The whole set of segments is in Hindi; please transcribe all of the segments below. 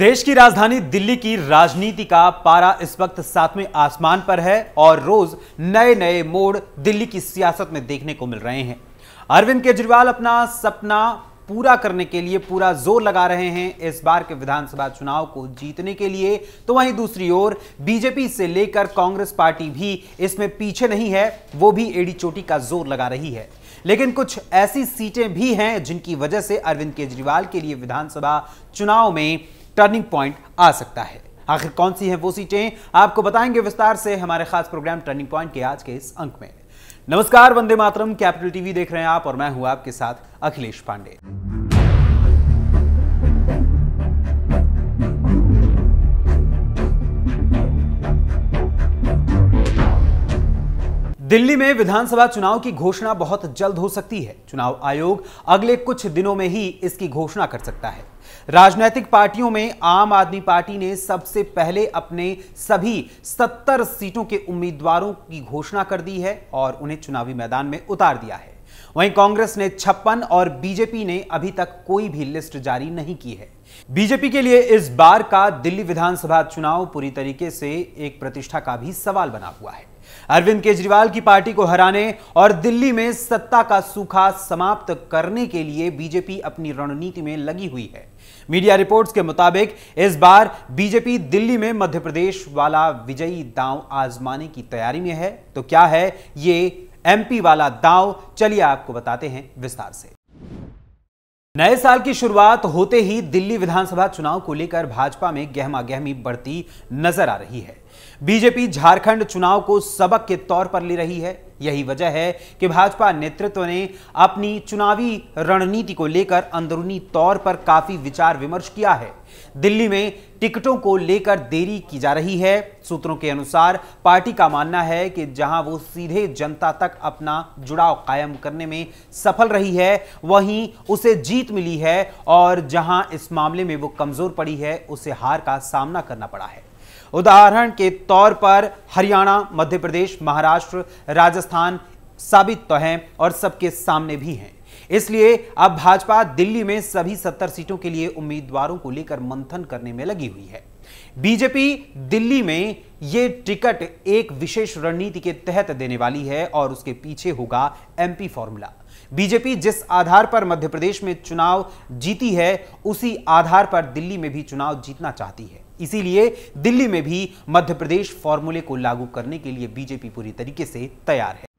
देश की राजधानी दिल्ली की राजनीति का पारा इस वक्त सातवें आसमान पर है और रोज नए नए मोड़ दिल्ली की सियासत में देखने को मिल रहे हैं। अरविंद केजरीवाल अपना सपना पूरा करने के लिए पूरा जोर लगा रहे हैं इस बार के विधानसभा चुनाव को जीतने के लिए, तो वहीं दूसरी ओर बीजेपी से लेकर कांग्रेस पार्टी भी इसमें पीछे नहीं है, वो भी एड़ी चोटी का जोर लगा रही है। लेकिन कुछ ऐसी सीटें भी हैं जिनकी वजह से अरविंद केजरीवाल के लिए विधानसभा चुनाव में टर्निंग पॉइंट आ सकता है। आखिर कौन सी हैं वो सीटें, आपको बताएंगे विस्तार से हमारे खास प्रोग्राम टर्निंग पॉइंट के आज के इस अंक में। नमस्कार, वंदे मातरम, कैपिटल टीवी देख रहे हैं आप और मैं हूं आपके साथ अखिलेश पांडे। दिल्ली में विधानसभा चुनाव की घोषणा बहुत जल्द हो सकती है। चुनाव आयोग अगले कुछ दिनों में ही इसकी घोषणा कर सकता है। राजनीतिक पार्टियों में आम आदमी पार्टी ने सबसे पहले अपने सभी 70 सीटों के उम्मीदवारों की घोषणा कर दी है और उन्हें चुनावी मैदान में उतार दिया है। वहीं कांग्रेस ने 56 और बीजेपी ने अभी तक कोई भी लिस्ट जारी नहीं की है। बीजेपी के लिए इस बार का दिल्ली विधानसभा चुनाव पूरी तरीके से एक प्रतिष्ठा का भी सवाल बना हुआ है। अरविंद केजरीवाल की पार्टी को हराने और दिल्ली में सत्ता का सूखा समाप्त करने के लिए बीजेपी अपनी रणनीति में लगी हुई है। मीडिया रिपोर्ट्स के मुताबिक इस बार बीजेपी दिल्ली में मध्य प्रदेश वाला विजयी दांव आजमाने की तैयारी में है। तो क्या है ये एमपी वाला दांव, चलिए आपको बताते हैं विस्तार से। नए साल की शुरुआत होते ही दिल्ली विधानसभा चुनाव को लेकर भाजपा में गहमागहमी बढ़ती नजर आ रही है। बीजेपी झारखंड चुनाव को सबक के तौर पर ले रही है। यही वजह है कि भाजपा नेतृत्व ने अपनी चुनावी रणनीति को लेकर अंदरूनी तौर पर काफी विचार विमर्श किया है। दिल्ली में टिकटों को लेकर देरी की जा रही है। सूत्रों के अनुसार पार्टी का मानना है कि जहां वो सीधे जनता तक अपना जुड़ाव कायम करने में सफल रही है, वहीं उसे जीत मिली है और जहां इस मामले में वो कमजोर पड़ी है, उसे हार का सामना करना पड़ा है। उदाहरण के तौर पर हरियाणा, मध्य प्रदेश, महाराष्ट्र, राजस्थान साबित तो हैं और सबके सामने भी हैं। इसलिए अब भाजपा दिल्ली में सभी 70 सीटों के लिए उम्मीदवारों को लेकर मंथन करने में लगी हुई है। बीजेपी दिल्ली में यह टिकट एक विशेष रणनीति के तहत देने वाली है और उसके पीछे होगा एमपी फॉर्मूला। बीजेपी जिस आधार पर मध्य प्रदेश में चुनाव जीती है, उसी आधार पर दिल्ली में भी चुनाव जीतना चाहती है। इसीलिए दिल्ली में भी मध्य प्रदेश फॉर्मूले को लागू करने के लिए बीजेपी पूरी तरीके से तैयार है।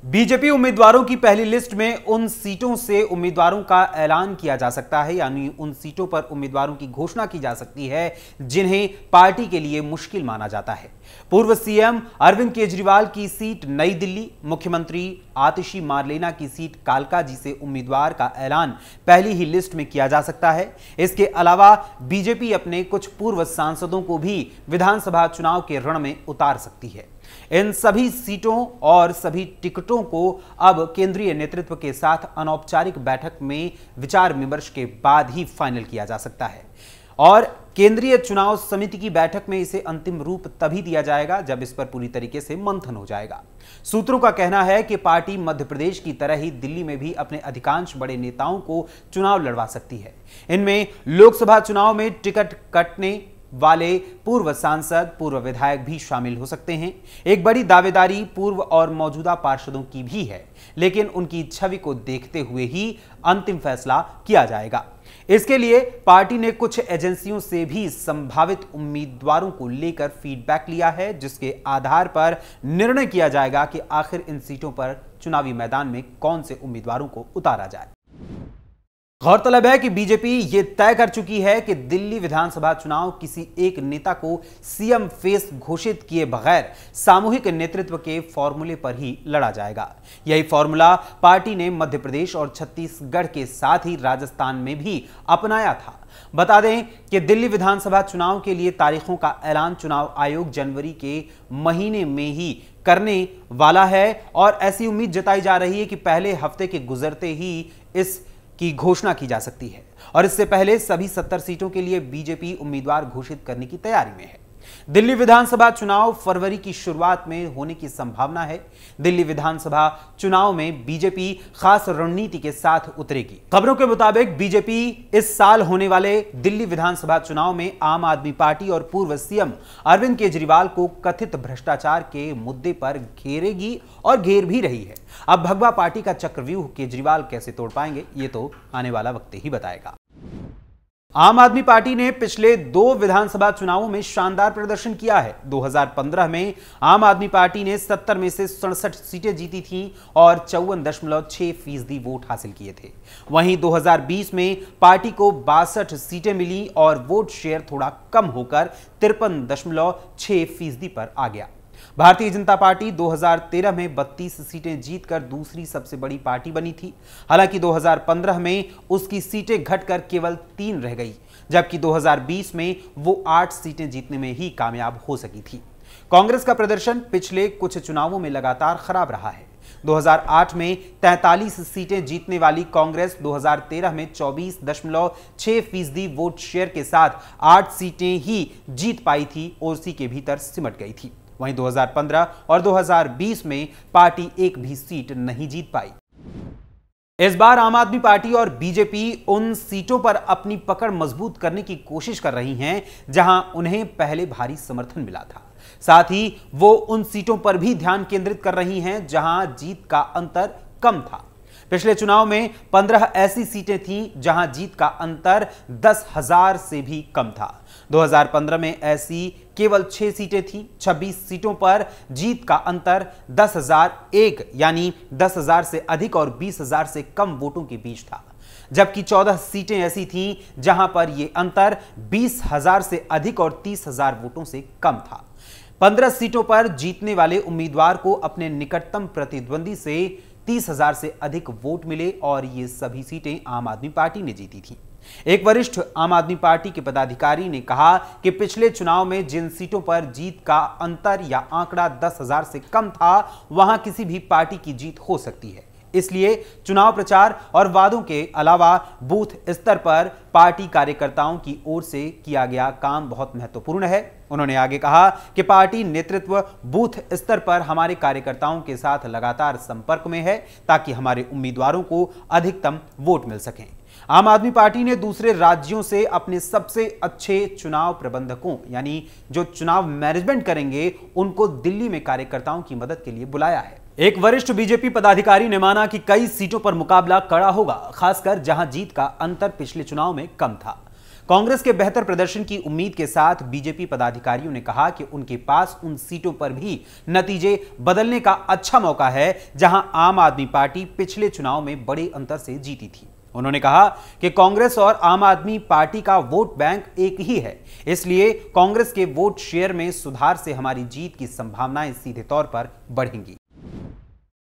बीजेपी उम्मीदवारों की पहली लिस्ट में उन सीटों से उम्मीदवारों का ऐलान किया जा सकता है, यानी उन सीटों पर उम्मीदवारों की घोषणा की जा सकती है जिन्हें पार्टी के लिए मुश्किल माना जाता है। पूर्व सीएम अरविंद केजरीवाल की सीट नई दिल्ली, मुख्यमंत्री आतिशी मारलेना की सीट कालकाजी से उम्मीदवार का ऐलान पहली ही लिस्ट में किया जा सकता है। इसके अलावा बीजेपी अपने कुछ पूर्व सांसदों को भी विधानसभा चुनाव के रण में उतार सकती है। इन सभी सीटों और सभी टिकटों को अब केंद्रीय नेतृत्व के साथ अनौपचारिक बैठक में विचार विमर्श के बाद ही फाइनल किया जा सकता है और केंद्रीय चुनाव समिति की बैठक में इसे अंतिम रूप तभी दिया जाएगा जब इस पर पूरी तरीके से मंथन हो जाएगा। सूत्रों का कहना है कि पार्टी मध्य प्रदेश की तरह ही दिल्ली में भी अपने अधिकांश बड़े नेताओं को चुनाव लड़वा सकती है। इनमें लोकसभा चुनाव में टिकट कटने वाले पूर्व सांसद, पूर्व विधायक भी शामिल हो सकते हैं। एक बड़ी दावेदारी पूर्व और मौजूदा पार्षदों की भी है, लेकिन उनकी छवि को देखते हुए ही अंतिम फैसला किया जाएगा। इसके लिए पार्टी ने कुछ एजेंसियों से भी संभावित उम्मीदवारों को लेकर फीडबैक लिया है, जिसके आधार पर निर्णय किया जाएगा कि आखिर इन सीटों पर चुनावी मैदान में कौन से उम्मीदवारों को उतारा जाए। गौरतलब है कि बीजेपी ये तय कर चुकी है कि दिल्ली विधानसभा चुनाव किसी एक नेता को सीएम फेस घोषित किए बगैर सामूहिक नेतृत्व के फॉर्मूले पर ही लड़ा जाएगा। यही फॉर्मूला पार्टी ने मध्य प्रदेश और छत्तीसगढ़ के साथ ही राजस्थान में भी अपनाया था। बता दें कि दिल्ली विधानसभा चुनाव के लिए तारीखों का ऐलान चुनाव आयोग जनवरी के महीने में ही करने वाला है और ऐसी उम्मीद जताई जा रही है कि पहले हफ्ते के गुजरते ही इस की घोषणा की जा सकती है और इससे पहले सभी 70 सीटों के लिए बीजेपी उम्मीदवार घोषित करने की तैयारी में है। दिल्ली विधानसभा चुनाव फरवरी की शुरुआत में होने की संभावना है। दिल्ली विधानसभा चुनाव में बीजेपी खास रणनीति के साथ उतरेगी। खबरों के मुताबिक बीजेपी इस साल होने वाले दिल्ली विधानसभा चुनाव में आम आदमी पार्टी और पूर्व सीएम अरविंद केजरीवाल को कथित भ्रष्टाचार के मुद्दे पर घेरेगी और घेर भी रही है। अब भगवा पार्टी का चक्रव्यूह केजरीवाल कैसे तोड़ पाएंगे, ये तो आने वाला वक्त ही बताएगा। आम आदमी पार्टी ने पिछले 2 विधानसभा चुनावों में शानदार प्रदर्शन किया है। 2015 में आम आदमी पार्टी ने 70 में से 67 सीटें जीती थीं और 54.6% वोट हासिल किए थे। वहीं 2020 में पार्टी को 62 सीटें मिली और वोट शेयर थोड़ा कम होकर 53.6% पर आ गया। भारतीय जनता पार्टी 2013 में 32 सीटें जीतकर दूसरी सबसे बड़ी पार्टी बनी थी। हालांकि 2015 में उसकी सीटें घटकर केवल 3 रह गई, जबकि 2020 में वो 8 सीटें जीतने में ही कामयाब हो सकी थी। कांग्रेस का प्रदर्शन पिछले कुछ चुनावों में लगातार खराब रहा है। 2008 में 43 सीटें जीतने वाली कांग्रेस 2013 में 24.6% वोट शेयर के साथ 8 सीटें ही जीत पाई थी और उसी के भीतर सिमट गई थी। वहीं 2015 और 2020 में पार्टी एक भी सीट नहीं जीत पाई। इस बार आम आदमी पार्टी और बीजेपी उन सीटों पर अपनी पकड़ मजबूत करने की कोशिश कर रही हैं जहां उन्हें पहले भारी समर्थन मिला था। साथ ही वो उन सीटों पर भी ध्यान केंद्रित कर रही हैं जहां जीत का अंतर कम था। पिछले चुनाव में 15 ऐसी सीटें थीं जहां जीत का अंतर 10,000 से भी कम था। 2015 में ऐसी केवल 6 सीटें थीं। 26 सीटों पर जीत का अंतर 10,001 यानी 10,000 से अधिक और 20,000 से कम वोटों के बीच था, जबकि 14 सीटें ऐसी थीं जहां पर यह अंतर 20,000 से अधिक और 30,000 वोटों से कम था। 15 सीटों पर जीतने वाले उम्मीदवार को अपने निकटतम प्रतिद्वंदी से 30,000 से अधिक वोट मिले और ये सभी सीटें आम आदमी पार्टी ने जीती थी। एक वरिष्ठ आम आदमी पार्टी के पदाधिकारी ने कहा कि पिछले चुनाव में जिन सीटों पर जीत का अंतर या आंकड़ा 10,000 से कम था, वहां किसी भी पार्टी की जीत हो सकती है। इसलिए चुनाव प्रचार और वादों के अलावा बूथ स्तर पर पार्टी कार्यकर्ताओं की ओर से किया गया काम बहुत महत्वपूर्ण है। उन्होंने आगे कहा कि पार्टी नेतृत्व बूथ स्तर पर हमारे कार्यकर्ताओं के साथ लगातार संपर्क में है ताकि हमारे उम्मीदवारों को अधिकतम वोट मिल सकें। आम आदमी पार्टी ने दूसरे राज्यों से अपने सबसे अच्छे चुनाव प्रबंधकों यानी जो चुनाव मैनेजमेंट करेंगे उनको दिल्ली में कार्यकर्ताओं की मदद के लिए बुलाया है। एक वरिष्ठ बीजेपी पदाधिकारी ने माना कि कई सीटों पर मुकाबला कड़ा होगा, खासकर जहां जीत का अंतर पिछले चुनाव में कम था। कांग्रेस के बेहतर प्रदर्शन की उम्मीद के साथ बीजेपी पदाधिकारियों ने कहा कि उनके पास उन सीटों पर भी नतीजे बदलने का अच्छा मौका है जहां आम आदमी पार्टी पिछले चुनाव में बड़े अंतर से जीती थी। उन्होंने कहा कि कांग्रेस और आम आदमी पार्टी का वोट बैंक एक ही है, इसलिए कांग्रेस के वोट शेयर में सुधार से हमारी जीत की संभावनाएं सीधे तौर पर बढ़ेंगी।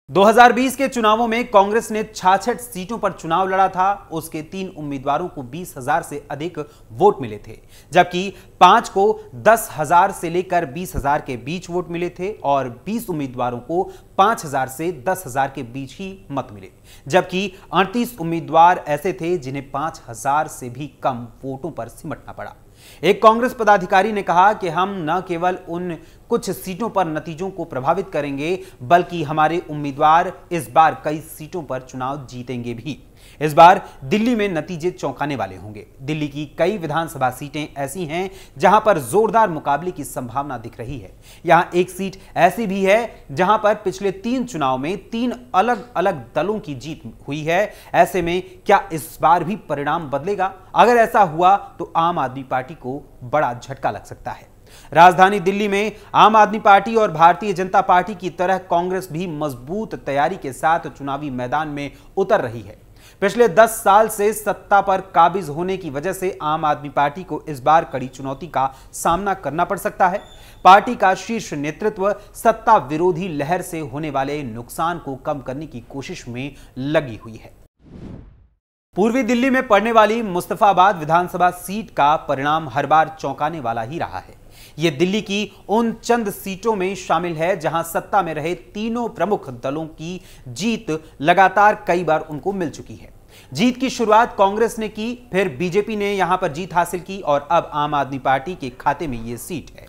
2020 के चुनावों में कांग्रेस ने 66 सीटों पर चुनाव लड़ा था। उसके 3 उम्मीदवारों को 20,000 से अधिक वोट मिले थे, जबकि 5 को 10,000 से लेकर 20,000 के बीच वोट मिले थे और 20 उम्मीदवारों को 5,000 से 10,000 के बीच ही मत मिले, जबकि 38 उम्मीदवार ऐसे थे जिन्हें 5,000 से भी कम वोटों पर सिमटना पड़ा। एक कांग्रेस पदाधिकारी ने कहा कि हम न केवल उन कुछ सीटों पर नतीजों को प्रभावित करेंगे, बल्कि हमारे उम्मीदवार इस बार कई सीटों पर चुनाव जीतेंगे भी। इस बार दिल्ली में नतीजे चौंकाने वाले होंगे। दिल्ली की कई विधानसभा सीटें ऐसी हैं जहां पर जोरदार मुकाबले की संभावना दिख रही है। यहां एक सीट ऐसी भी है जहां पर पिछले 3 चुनाव में 3 अलग अलग दलों की जीत हुई है। ऐसे में क्या इस बार भी परिणाम बदलेगा? अगर ऐसा हुआ तो आम आदमी पार्टी को बड़ा झटका लग सकता है। राजधानी दिल्ली में आम आदमी पार्टी और भारतीय जनता पार्टी की तरह कांग्रेस भी मजबूत तैयारी के साथ चुनावी मैदान में उतर रही है। पिछले 10 साल से सत्ता पर काबिज होने की वजह से आम आदमी पार्टी को इस बार कड़ी चुनौती का सामना करना पड़ सकता है। पार्टी का शीर्ष नेतृत्व सत्ता विरोधी लहर से होने वाले नुकसान को कम करने की कोशिश में लगी हुई है। पूर्वी दिल्ली में पड़ने वाली मुस्तफाबाद विधानसभा सीट का परिणाम हर बार चौंकाने वाला ही रहा है। यह दिल्ली की उन चंद सीटों में शामिल है जहां सत्ता में रहे तीनों प्रमुख दलों की जीत लगातार कई बार उनको मिल चुकी है। जीत की शुरुआत कांग्रेस ने की, फिर बीजेपी ने यहां पर जीत हासिल की और अब आम आदमी पार्टी के खाते में यह सीट है।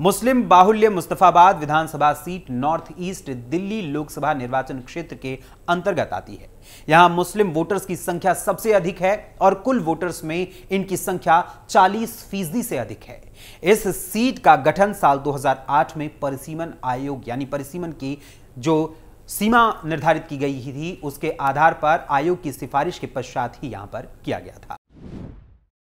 मुस्लिम बाहुल्य मुस्तफाबाद विधानसभा seat north east Delhi Lok Sabha निर्वाचन क्षेत्र के अंतर्गत आती है। यहां मुस्लिम वोटर्स की संख्या सबसे अधिक है और कुल वोटर्स में इनकी संख्या 40% से अधिक है। इस सीट का गठन साल 2008 में परिसीमन आयोग यानी परिसीमन की जो सीमा निर्धारित की गई थी उसके आधार पर आयोग की सिफारिश के पश्चात ही यहां पर किया गया था।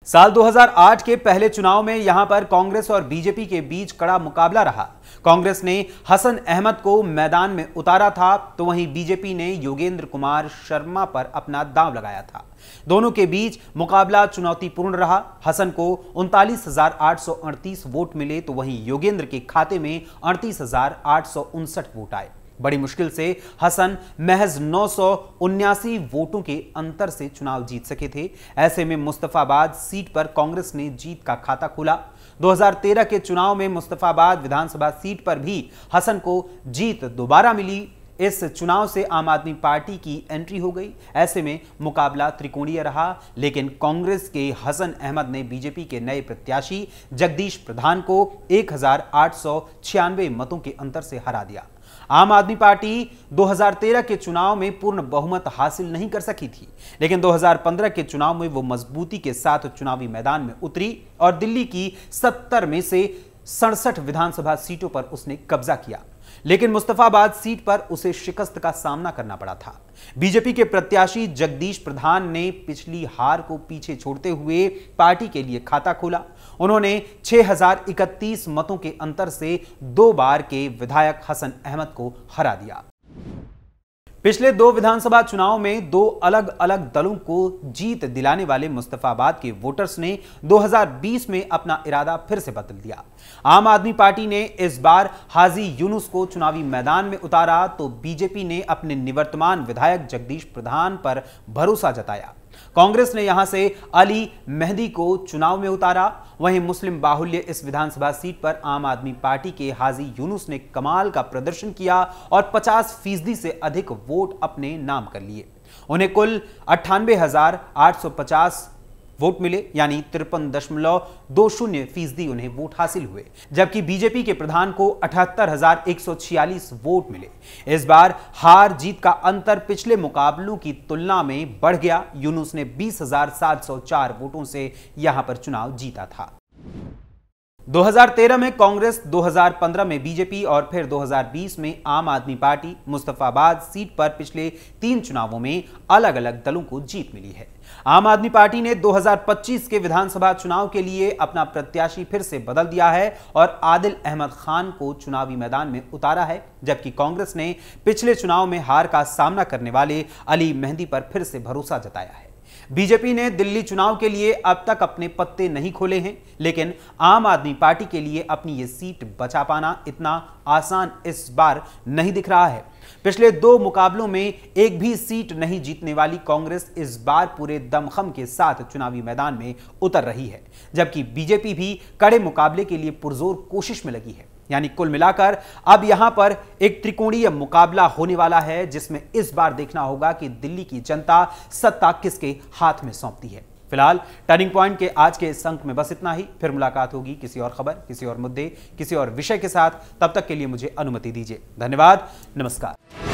साल 2008 के पहले चुनाव में यहां पर कांग्रेस और बीजेपी के बीच कड़ा मुकाबला रहा। कांग्रेस ने हसन अहमद को मैदान में उतारा था तो वहीं बीजेपी ने योगेंद्र कुमार शर्मा पर अपना दांव लगाया था। दोनों के बीच मुकाबला चुनौतीपूर्ण रहा। हसन को 39,838 वोट मिले तो वहीं योगेंद्र के खाते में 38,859 वोट आए। बड़ी मुश्किल से हसन महज 979 वोटों के अंतर से चुनाव जीत सके थे। ऐसे में मुस्तफाबाद सीट पर कांग्रेस ने जीत का खाता खोला। 2013 के चुनाव में मुस्तफाबाद विधानसभा सीट पर भी हसन को जीत दोबारा मिली। इस चुनाव से आम आदमी पार्टी की एंट्री हो गई। ऐसे में मुकाबला त्रिकोणीय रहा, लेकिन कांग्रेस के हसन अहमद ने बीजेपी के नए प्रत्याशी जगदीश प्रधान को 1896 मतों के अंतर से हरा दिया। आम आदमी पार्टी 2013 के चुनाव में पूर्ण बहुमत हासिल नहीं कर सकी थी, लेकिन 2015 के चुनाव में वो मजबूती के साथ चुनावी मैदान में उतरी और दिल्ली की 70 में से 67 विधानसभा सीटों पर उसने कब्जा किया। लेकिन मुस्तफाबाद सीट पर उसे शिकस्त का सामना करना पड़ा था। बीजेपी के प्रत्याशी जगदीश प्रधान ने पिछली हार को पीछे छोड़ते हुए पार्टी के लिए खाता खोला। उन्होंने 6031 मतों के अंतर से 2 बार के विधायक हसन अहमद को हरा दिया। पिछले 2 विधानसभा चुनाव में 2 अलग अलग दलों को जीत दिलाने वाले मुस्तफाबाद के वोटर्स ने 2020 में अपना इरादा फिर से बदल दिया। आम आदमी पार्टी ने इस बार हाजी यूनुस को चुनावी मैदान में उतारा तो बीजेपी ने अपने निवर्तमान विधायक जगदीश प्रधान पर भरोसा जताया। कांग्रेस ने यहां से अली मेहदी को चुनाव में उतारा। वहीं मुस्लिम बाहुल्य इस विधानसभा सीट पर आम आदमी पार्टी के हाजी यूनुस ने कमाल का प्रदर्शन किया और 50% से अधिक वोट अपने नाम कर लिए। उन्हें कुल 98,850 वोट मिले, यानी 53.20% उन्हें वोट हासिल हुए, जबकि बीजेपी के प्रधान को 78,146 वोट मिले। इस बार हार जीत का अंतर पिछले मुकाबलों की तुलना में बढ़ गया। यूनुस ने 20,704 वोटों से यहां पर चुनाव जीता था। 2013 में कांग्रेस, 2015 में बीजेपी और फिर 2020 में आम आदमी पार्टी मुस्तफाबाद सीट पर पिछले 3 चुनावों में अलग अलग दलों को जीत मिली है। आम आदमी पार्टी ने 2025 के विधानसभा चुनाव के लिए अपना प्रत्याशी फिर से बदल दिया है और आदिल अहमद खान को चुनावी मैदान में उतारा है, जबकि कांग्रेस ने पिछले चुनाव में हार का सामना करने वाले अली मेहदी पर फिर से भरोसा जताया है। बीजेपी ने दिल्ली चुनाव के लिए अब तक अपने पत्ते नहीं खोले हैं, लेकिन आम आदमी पार्टी के लिए अपनी ये सीट बचा पाना इतना आसान इस बार नहीं दिख रहा है। पिछले 2 मुकाबलों में एक भी सीट नहीं जीतने वाली कांग्रेस इस बार पूरे दमखम के साथ चुनावी मैदान में उतर रही है, जबकि बीजेपी भी कड़े मुकाबले के लिए पुरजोर कोशिश में लगी है। यानी कुल मिलाकर अब यहां पर एक त्रिकोणीय मुकाबला होने वाला है, जिसमें इस बार देखना होगा कि दिल्ली की जनता सत्ता किसके हाथ में सौंपती है। फिलहाल टर्निंग पॉइंट के आज के इस अंक में बस इतना ही। फिर मुलाकात होगी किसी और खबर, किसी और मुद्दे, किसी और विषय के साथ। तब तक के लिए मुझे अनुमति दीजिए। धन्यवाद, नमस्कार।